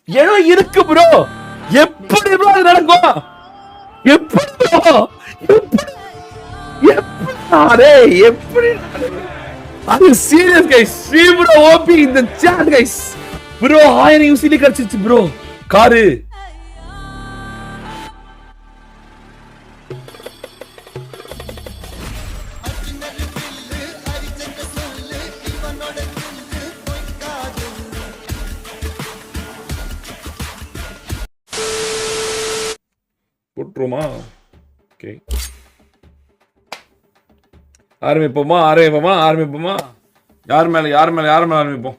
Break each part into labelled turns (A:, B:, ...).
A: ஏதோ இருக்கு ப்ரோ. எப்படி ப்ரோ அது நடக்கும்? எப்படி ப்ரோ? எப்படி அது serious guys. Sri bro OP இந்த சாட் கைஸ். ப்ரோ 1000 யூசிலி கிடைச்சிச்சு ப்ரோ. காரு போட்டுருமா? ஓகே, ஆரம்பிப்போமா? யார் மேல ஆரம்பிப்போம்?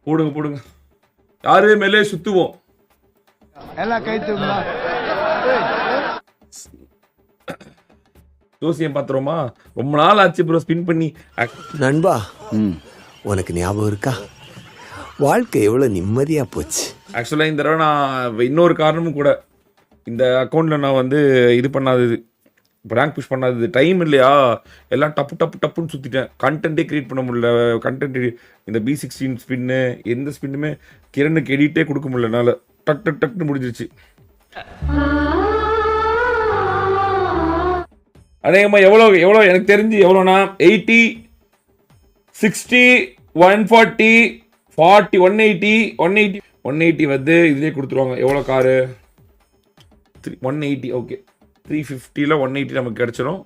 A: போடுங்க. யாரு மேலே சுத்துவோம்?
B: எல்லாம் கை தூக்குமா.
A: ஜோசியம் பாத்துருமா? ரொம்ப நாள் ஆச்சு ப்ரோ ஸ்பின் பண்ணி.
C: நண்பா, உனக்கு ஞாபகம் இருக்கா வாழ்க்கை எவ்வளவு நிம்மதியா போச்சு?
A: ஆக்சுவலா இந்த தடவை நான் இன்னொரு காரணமும் கூட, இந்த அக்கௌண்ட்ல நான் வந்து இது பண்ணாதது, ரேங்க் புஷ் பண்ணாதது, டைம் இல்லையா, எல்லாம் டப்புன்னு சுற்றிட்டேன். கண்டென்ட்டே கிரியேட் பண்ண முடியல. கண்டென்ட் இந்த B16 ஸ்பின்னு எந்த ஸ்பின்னுமே கிரணுக்கு எடிட்டே கொடுக்க முடியல. என்னால் டக்குன்னு முடிஞ்சிருச்சு. அநேகமாக எவ்வளோ எனக்கு தெரிஞ்சு எவ்வளோனா 80, 60, 140, 40, 180 வந்து இதுலேயே கொடுத்துருவாங்க. எவ்வளோ காரு? 180. ஓகே, 350ல 180 நமக்கு கிடைச்சிடும்.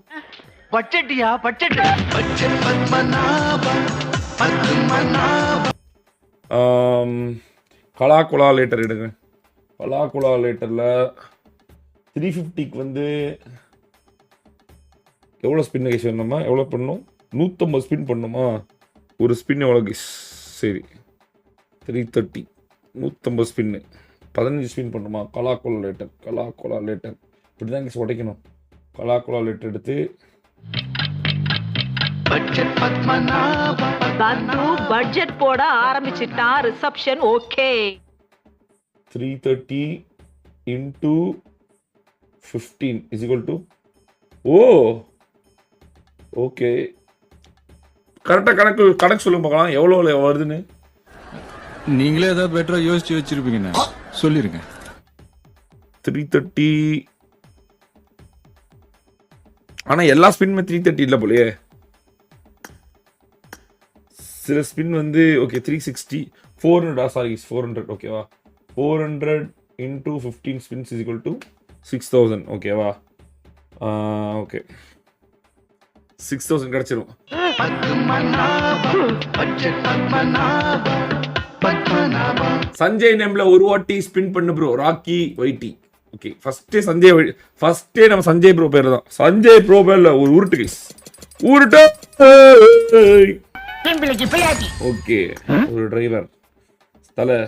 A: கலாகுலா லேட்டர் எடுங்க. கலாகுலா லேட்டரில் 350க்கு வந்து எவ்வளோ ஸ்பின் கைஸ் வேணுமா? எவ்வளோ பண்ணணும்? 150 ஸ்பின் பண்ணணுமா? ஒரு ஸ்பின் எவ்வளோ கைஸ்? சரி, 330, 150 ஸ்பின்னு 15 ஸ்பின் பண்ணுமா? கலாகுலா லேட்டர் இப்படி தான் கைஸ் உடைக்கணும். கலாகுலா லேட்டர் எடுத்து
D: பட்ஜெட் போட ஆரம்பிச்சிட்டான். Reception okay.
A: 330 into 15 is equal to okay. கரெக்டாக கணக்கு சொல்லுங்க பார்க்கலாம் எவ்வளோ வருதுன்னு.
B: நீங்களே ஏதாவது பெட்டரா யோசிச்சு வச்சிருப்பீங்க, சொல்லிருங்க.
A: 330. ஆனால் எல்லா ஸ்பின்னுமே 330 இல்லை போலையே. சில ஸ்பின் வந்து ஓகே 360, 400. சாரி 400. ஓகேவா? 400 into 15 spins is equal to 6000. ஓகேவா? ஓகே, 6000 கிடைச்சிரும். சஞ்சய் நேம்ல ஒரு வாட்டி ஸ்பின் பண்ணு ப்ரோ. ராக்கி வைட்டி. ஓகே, ஃபர்ஸ்டே நம்ம சஞ்சய் ப்ரோ பேர் தான். சஞ்சய் ப்ரோ பேர்ல ஒரு உருட்டு கைஸ். உருட்டு. ஓகே, ஒரு டிரைவர் தலை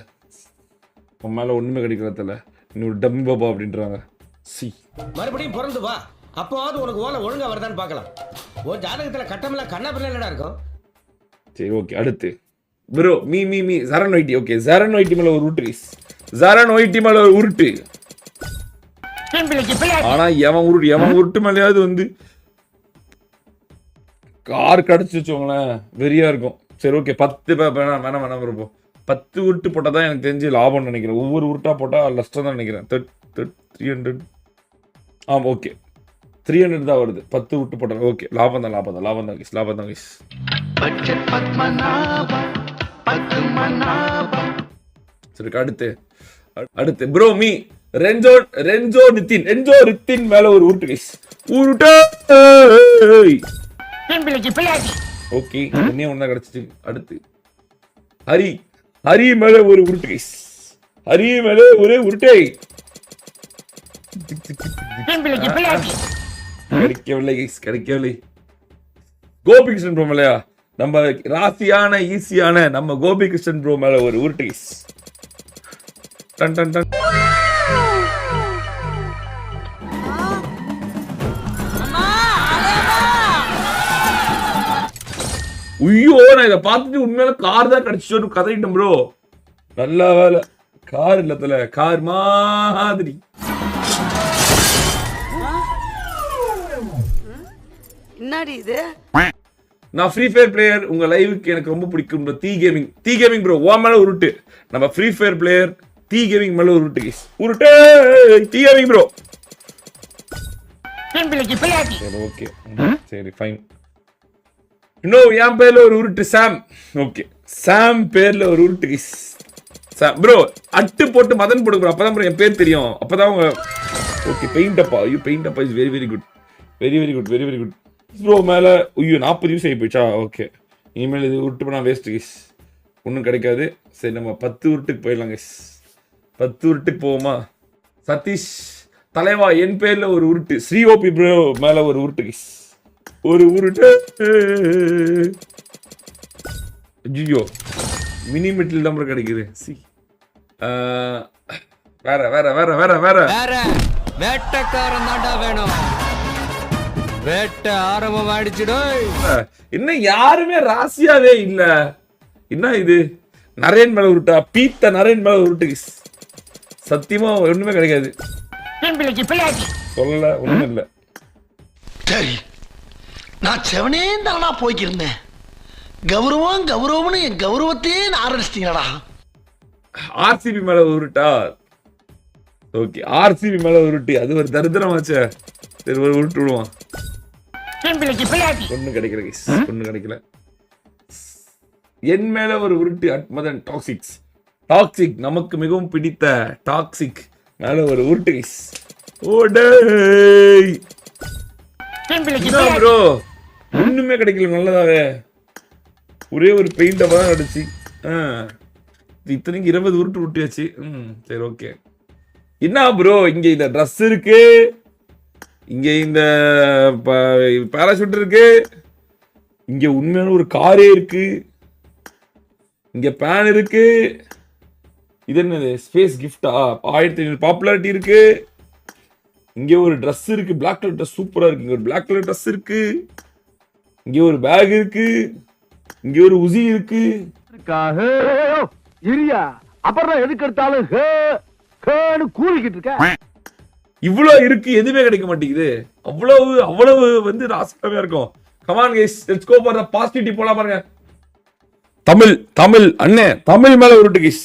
A: உன் மேல ஒண்ணுமே கிடைக்கல தலை, இன்னொரு டம்மி பாபா அப்படின்றாங்க. சி
E: மறுபடியும் பிறந்து வா, அப்போவாது உனக்கு ஓலை ஒழுங்கா வருதான்னு பார்க்கலாம். ஓ ஜாதகத்துல கட்டமெல்லாம் கண்ணா பிள்ளை இருக்கும்.
A: சரி ஓகே, அடுத்து ப்ரோ மீ ஜரன் ஒயிட்டி. ஓகே, ஜரன் ஒயிட்டி மேல ஒரு உருட்டு. ஆனா எவன் உருட்டு மேலேயாவது வந்து கார் கிடைச்சு வச்சோங்களேன், வெறியா இருக்கும். சரி ஓகே, 10 வேணாம் இருப்போம். 10 உருட்டு போட்டால் தான் எனக்கு தெரிஞ்சு லாபம்னு நினைக்கிறேன். ஒவ்வொரு உருட்டா போட்டால் நஷ்டம் தான் நினைக்கிறேன். 300. ஆமாம் ஓகே, 300 தான் வருது. 10 உருட்டு போட்டாங்க. ஓகே, லாபம் தான் கைஸ். சரி, அடுத்து ப்ரோ மீ ரென்ஜோ ரித்தின் மேல ஒரு உருட்டு கைஸ். ஓகே, இன்னும் ஒண்ணா கிடைச்சிச்சு. அடுத்து ஹரி மேல ஒரு உருட்டு கைஸ். கிடைக்கவில்லை கைஸ், கிடைக்கவில்லை. கோபிகிருஷ்ணன் ப்ரோ மேலயா? நம்ம ராசியான ஈஸியான நம்ம கோபிகிருஷ்ணன் ப்ரோ மேல ஒரு உருட்டு கைஸ். Done done done. ஐயோ, நான் இதை பார்த்துட்டு உண்மையில கார் தான் கிடைச்சிட்டு கதறிட்டேன் ப்ரோ. நல்ல வேலை கார் இல்லத்துல, கார் மாதிரி.
D: என்னடி இது?
A: நான் ஃப்ரீ ஃபயர் பிளேயர். உங்க லைவுக்கு எனக்கு ரொம்ப பிடிக்கும் ப்ரோ. தீ கேமிங் ப்ரோ, ஓ மேல உருட்டு. நம்ம free fire player tea gaming மேல ஒரு உருட்டு கைஸ். உருட்டு டீ கேமிங் ப்ரோ. சரி ஓகே சரி ஃபைன். இன்னும் என் பேர்ல ஒரு உருட்டு சாம். ஓகே சாம் பேர்ல ஒரு உருட்டு கைஸ். சாம் ப்ரோ அட்டு போட்டு மதன் போடு ப்ரோ, அப்பதான் ப்ரோ என் பேர் தெரியும், அப்பதான் அவங்க. ஓகே பெயிண்ட் அப்பா, ஐயோ பெயிண்ட் அப்பா is very very good, very very good, very very good bro. மேல ஐயோ 40 யூஸ் ஆகி போயிடுச்சா? ஓகே இனிமேல் இது உருட்டு பண்ணா வேஸ்ட் கைஸ், ஒன்றும் கிடைக்காது. சரி நம்ம 10 உருட்டுக்கு போயிடலாம் கைஸ். 10 உருட்டுக்கு போவோமா? சதீஷ் தலைவா என் பேர்ல ஒரு உருட்டு. ஸ்ரீ ஓபி ப்ரோ மேல ஒரு உருட்டு கைஸ், ஒரு உருட்டு. ஐயோ மினி மெட்டில் தான் கிடைக்குது. சி வேற வேற வேற வேற வேற
F: வேற வேட்டக்காரன் தாண்டா வேணும். வேட்ட ஆரம்பம் ஆயிடுச்சுடோ.
A: இன்னும் யாருமே ராசியாவே இல்ல. என்ன இது? நரேன் மேல உருட்டா? பீத்த நரேன் மேல உருட்டு கைஸ். சத்தியமா ஒண்ணுமே கிடைக்காது. சொல்லல ஒண்ணும் இல்ல.
G: சரி நான் செவனே தானா போய்க்கிருந்தேன். கௌரவம் கௌரவம்னு என் கௌரவத்தையே ஆரம்பிச்சிட்டீங்களா?
A: ஆர்சிபி மேல உருட்டா? ஓகே ஆர்சிபி மேல உருட்டி, அது ஒரு தரித்திரமாச்சே. சரி ஒரு உருட்டு விடுவான். ஒன்னும் கிடைக்கல கைஸ், ஒன்னும் கிடைக்கல. என் மேல ஒரு உருட்டு அட்மதன் டாக்ஸிக்ஸ். டாக்ஸிக் நமக்கு மிகவும் பிடித்த டாக்ஸிக் மேல ஒரு உருட்டு கைஸ். ஓடே ப்ரோ ஒண்ணுமே கிடைக்கல. நல்லதாவே ஒரே ஒரு பெயிண்ட் தான் அடிச்சு. இத்தனைக்கு 20 உருட்டு உருட்டியாச்சு. சரி ஓகே. என்ன ப்ரோ இங்க இந்த ட்ரெஸ் இருக்கு, இங்க இந்த பாராசூட் இருக்கு, இங்க உண்மையான ஒரு காரே இருக்கு, இங்க பேன் இருக்கு. இது என்னது? ஸ்பேஸ் கிஃப்டா? 1500 பாப்புலாரிட்டி இருக்கு. இங்க ஒரு ட்ரெஸ் இருக்கு, பிளாக் கலர் ட்ரெஸ் சூப்பரா இருக்கு. இங்க ஒரு பிளாக் கலர் ட்ரெஸ் இருக்கு, இங்க ஒரு பேக் இருக்கு, இங்க ஒரு உசி இருக்கு.
B: அப்புறம் எதுக்கு எடுத்தாலும் கூறிக்கிட்டு இருக்க.
A: இவ்வளவு இருக்கு, எதுவுமே கிடைக்க மாட்டேங்குது. அவ்வளவு அவ்வளவு வந்து ராசியாவே இருக்கும். Come on guys let's go for the positivity. போலாம் பாருங்க. தமிழ் தமிழ் அண்ணே தமிழ் மேல உருட்டு கைஸ்.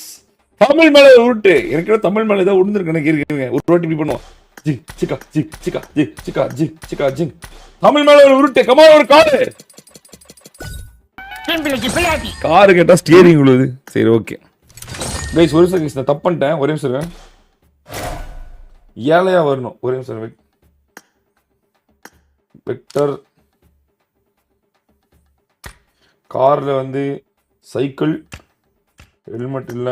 A: தமிழ் மேல உருட்டு. எனக்கு தமிழ் மேல ஏதாவது உருண்டு எனக்கு இருக்குங்க. ஒரு வாட்டி இப்படி பண்ணுவோம். ஜி சிக்கா ஜி சிக்கா ஜி சிக்கா ஜி சிக்கா ஜி. தமிழ் மேல ஒரு உருட்டு. கமான் ஒரு காரு. காரு கேட்டா ஸ்டியரிங் உழுது. சரி ஓகே கைஸ் ஒரு நிமிஷம் கைஸ், நான் தப்பு பண்ணிட்டேன். ஒரே நிமிஷம் ஏழையா வரணும். ஒரே நிமிஷம். வெக்டர் கார்ல வந்து சைக்கிள், ஹெல்மெட் இல்ல,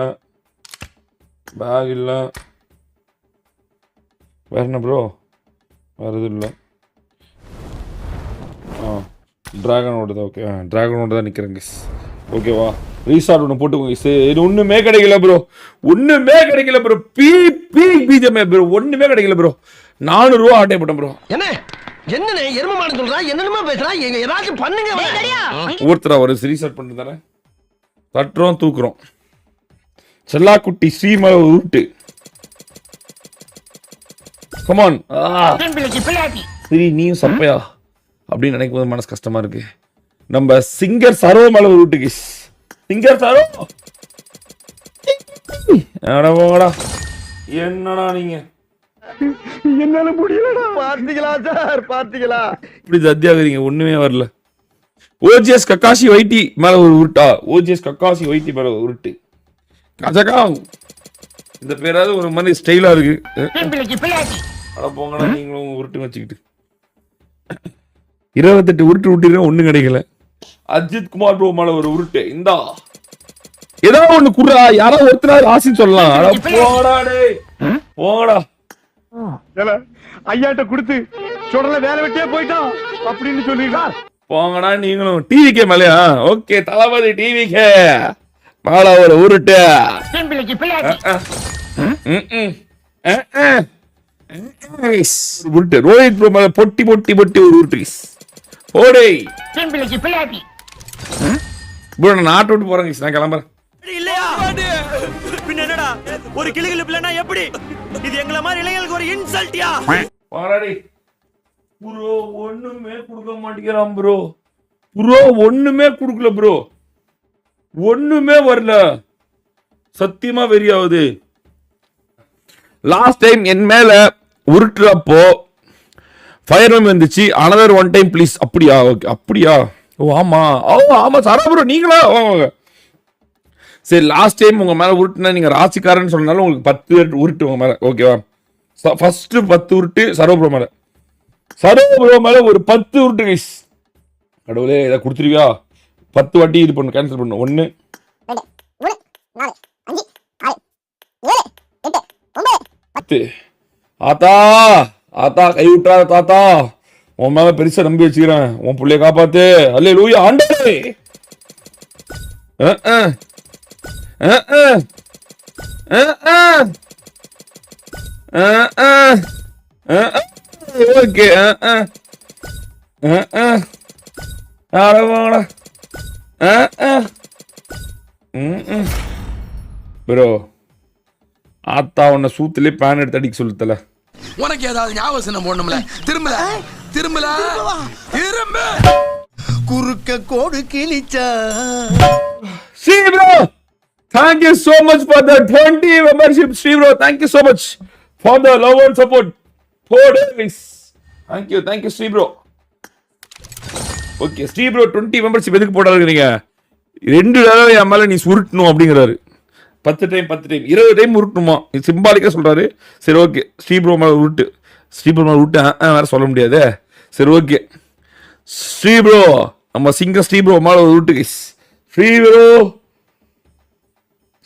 A: பேக் இல்ல, வேற என்ன ப்ரோ? வேற எதுவும் இல்லை. டிராகனோட தான். ஓகே டிராகனோட தான் நிற்கிறேங்க. ஓகேவா ரீசார்ட் ஒன்று போட்டுக்கோங்க. இது ஒன்றுமே கிடைக்கல ப்ரோ, ஒன்றுமே கிடைக்கல ப்ரோ. பிஜிஎம் ப்ரோ ஒன்றுமே கிடைக்கல ப்ரோ. 400 ரூபா ஆட்டே போட்டேன் ப்ரோ.
G: என்ன என்னன்னு எருமமான சொல்றா? என்னென்னமா பேசுறா? ஏதாச்சும் பண்ணுங்க.
A: ஒவ்வொருத்தரா ஒரு ரீசார்ட் பண்ணிட்டு தானே தட்டுறோம் தூக்குறோம். செல்லாக்குட்டி ஸ்ரீமல உருட்டு. கமான் சரி நீயும் சப்பையா அப்படின்னு நினைக்கும் போது மனசு கஷ்டமா இருக்கு. நம்ம சிங்கர் சரோ மேல உருட்டு கைஸ். சிங்கர் சரோ போங்கடா. என்னடா நீங்க
B: என்னால முடியலடா. பார்த்தீங்களா சார், பார்த்தீங்களா
A: இப்படி தத்தியாகிறீங்க? ஒண்ணுமே வரல. ஓஜிஎஸ் கக்காசி வைட்டி மேல ஒரு உருட்டா? ஓஜிஎஸ் கக்காசி வைட்டி மேல ஒரு உருட்டு. கஜகா இந்த பேராவது ஒரு மாதிரி ஸ்டைலா இருக்கு. அட போங்கடா நீங்களும் உருட்டு வச்சுக்கிட்டு. 28 உருட்டு உருட்டிருக்கேன், ஒண்ணும் கிடைக்கல. அஜித் குமார் ப்ரோ மேல ஒரு உருட்டு. இந்தா ஏதாவது ஒண்ணு குடுறா, யாராவது ஒருத்தராவது ஆசின்னு சொல்லலாம். அட போங்கடா டேய் போங்கடா.
B: ஐயாட்ட கொடுத்து சொல்றல வேலை வெட்டியே போயிட்டான் அப்படின்னு சொல்லிடா.
A: போங்கடா நீங்களும். டிவிக்கே மேலையா? ஓகே தளபதி டிவிக்கே மேல ஒரு உருட்டு. உருட்டு. ரோஹித் ப்ரோ மேல பொட்டி பொட்டி பொட்டி ஒரு உருட்டு. ஓடே ப்ரோ நான் நாட்டு விட்டு போறேன். நான் கிளம்புறேன்.
H: இல்லையா பின்ன என்னடா ஒரு கிளிகிளி பிள்ளைனா எப்படி? இது எங்கள மாதிரி இளைஞர்களுக்கு ஒரு இன்சல்ட்டியா?
A: பாராடி ப்ரோ ஒண்ணுமே கொடுக்க மாட்டேங்கிறான் ப்ரோ. ப்ரோ ஒண்ணுமே கொடுக்கல ப்ரோ, ஒண்ணுமே வரல. சத்தியமா வெறியாவது. லாஸ்ட் டைம் என் மேல உருட்டுறப்போ ஃபயர் மேம் வந்துச்சு. Another one time please. அப்படியா? ஓகே, அப்படியா? ஓ ஆமா, ஆமா சாரா ப்ரோ நீங்களா? சரி, லாஸ்ட் டைம் உங்க மேல உருட்டுனா நீங்க ராசிக்காரன்னு சொன்னாலும் உங்களுக்கு 10 உருட்டு உங்க மேல. ஓகேவா? ஃபர்ஸ்ட் 10 உருட்டு சரோ ப்ரோ மேல. சரோ ப்ரோ மேல ஒரு 10 உருட்டு கைஸ். கடவுளே, இதை கொடுத்துருவியா? 10 வாட்டி இது பண்ணு, கேன்சல் பண்ணு. 1 10. ஆத்தா ஆத்தா கை விட்டுறாத தாத்தா, உன் மேல பெருசா நம்பி வச்சுக்கிறேன். உன் பிள்ளைய காப்பாத்து. அல்லேலூயா ஆண்டவரே. ஓகே. ப்ரோ, ஆத்தா உன்னை சூத்துலேயே பேன் எடுத்து அடிக்க சொல்லுத்தல.
I: உனக்கு ஏதாவது ஞாபகம் போடணும்ல? திரும்பல திரும்பல திரும்ப
G: குறுக்க கோடு கிழிச்சா.
A: Sri bro, thank you so much for the 20 membership. Sri bro, thank you so much for the love and support. 4 days. Thank you Sri bro. Okay, Sri bro 20 membership எதுக்கு போடாதீங்க? 2 தடவை என் மேல நீ சுருட்டணும் அப்படிங்கிறாரு. 10 டைம் 20 டைம் உருட்டணுமா? சிம்பாலிக்கா சொல்றாரு. சரி okay, Sri bro மேல உருட்டு. ஸ்ரீ ப்ரோ மேல உருட்டு வேற சொல்ல முடியாது. சரி ஓகே, ஸ்ரீ ப்ரோ நம்ம சிங்க ஸ்ரீ ப்ரோ மேல உருட்டு கைஸ். ஸ்ரீ ப்ரோ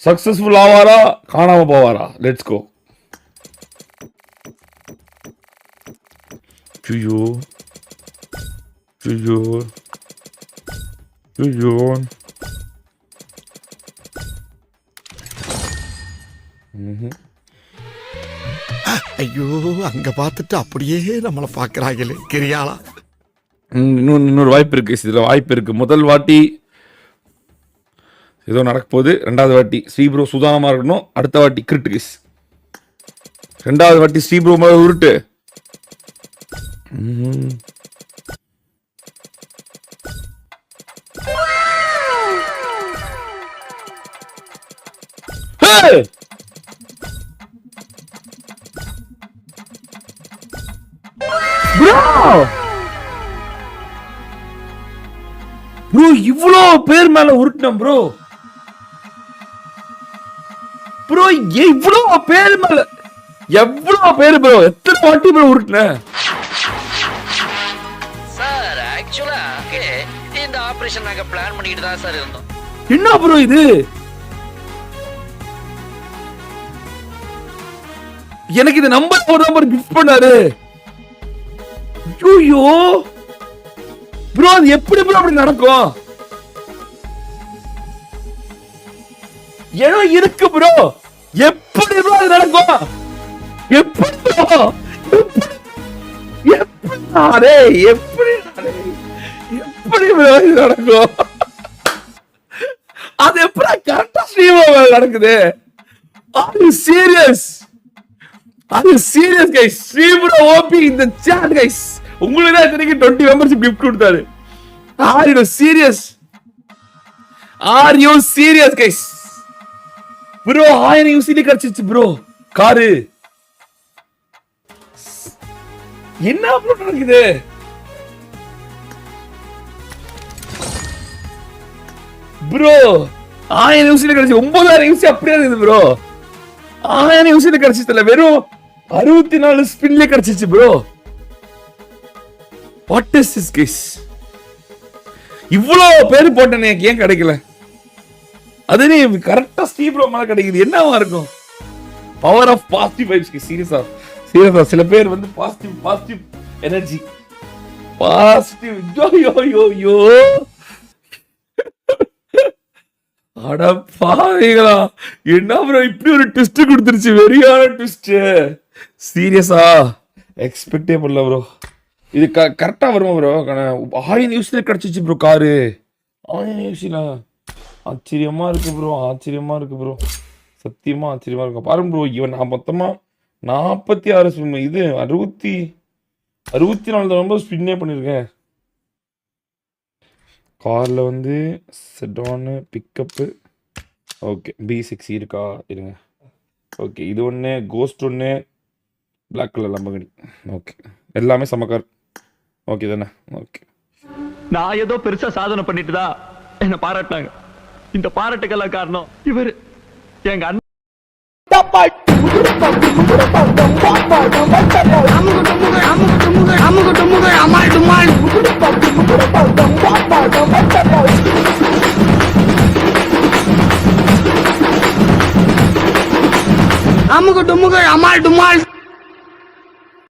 A: சக்சஸ்ஃபுல் ஆவாரா காணாம போவாரா? Let's go. ஐயோ ஐயோ ஐயோ.
C: ஐயோ, அங்க பார்த்துட்டு அப்படியே நம்மளை பார்க்கறாங்களே கிரியாளா.
A: இன்னொரு வாய்ப்பு இருக்கு, இதுல வாய்ப்பு இருக்கு. முதல் வாட்டி ஏதோ நடக்க போகுது. 2வது வாட்டி ஸ்ரீ ப்ரோ சுதானமா இருக்கணும். அடுத்த வாட்டி கிரிட்டிகிஸ். 2வது வாட்டி ஸ்ரீ ப்ரோ மேல உருட்டு. ப்ரோ இவ்வளோ பேர் மேல உருட்டினோம் ப்ரோ. ப்ரோ இவ்வளோ பேர் மேல எவ்வளோ பேர் ப்ரோ? எத்தனை வாட்டி ப்ரோ உருட்டின?
H: சார் ஆக்சுவலா இந்த ஆபரேஷன் நாங்க பிளான் பண்ணிட்டு தான் சார் இருந்தோம்.
A: என்ன ப்ரோ இது? எனக்கு இந்த நம்பர் கிஃப்ட் பண்ணாரு. ஐயோ ப்ரோ, அது எப்படி ப்ரோ அப்படி நடக்கும்? ஏதோ இருக்கு ப்ரோ. எப்படி ப்ரோ அது நடக்கும்? எப்படி ப்ரோ? எப்படி ப்ரோ இது நடக்கும்? அது எப்படி கரெக்டா ஸ்ரீமோ நடக்குது? Are you serious? Are you serious guys? ஸ்ரீமோ ஓபி இந்த chat guys. உங்களுக்கு தான் இத்தனைக்கு 20 மெம்பர்ஷிப் கிஃப்ட் கொடுத்தாரு. Are you serious? Are you serious guys? Bro 1000 யூசிடி கிடைச்சிச்சு ப்ரோ. காரு என்ன ப்ரோ நடக்குது? ப்ரோ 1000 யூசிடி கிடைச்சு 9000 யூசி அப்படியே இருக்குது ப்ரோ. 1000 யூசிடி கிடைச்சிச்சு, வெறும் 64 ஸ்பின்ல கிடைச்சிச்சு bro. What is this guys? இவ்வளோ பேர் போட்டேனே ஏன் கிடைக்கல? அது நீ கரெக்டா ஸ்டீவ் ப்ரோ மேல கிடைக்குது. என்னவா இருக்கும்? Power of positive vibes. சீரியஸா சில பேர் வந்து பாசிட்டிவ் எனர்ஜி பாசிட்டிவ். யோ அட பாவிகளா, என்ன ப்ரோ இப்படி ஒரு ட்விஸ்ட் கொடுத்துருச்சு? வெரியான ட்விஸ்ட். சீரியஸா எக்ஸ்பெக்டே பண்ணல ப்ரோ. இது கரெக்டா வருமா ப்ரோ? 1000 யூஸ்ல கிடைச்சிச்சு ப்ரோ காரு. 1000 யூஸ்ல ஆச்சரியமா இருக்கு ப்ரோ. ஆச்சரியமா இருக்கு ப்ரோ. சத்தியமா ஆச்சரியமா இருக்கு. பாருங்க ப்ரோ, இவன் நான் மொத்தமா 46 ஸ்பின், இது 64 ரொம்ப ஸ்பின்னே பண்ணிருக்கேன். கார்ல வந்து செடானு பிக்கப்பு. ஓகே, B6 இருக்கா? இருங்க, ஓகே இது ஒன்று, கோஸ்ட் ஒன்று, பிளாக் கலர் லம்பகடி. ஓகே எல்லாமே சமக்கார். ஓகே தானே? ஓகே.
B: நான் ஏதோ பெருசா சாதனை பண்ணிட்டு தான் என்ன பாராட்டினாங்க. இந்த பாராட்டுக்கெல்லாம் காரணம் இவர் எங்க அண்ணன்.
G: அமுகு டுமுகு அமால் டுமால்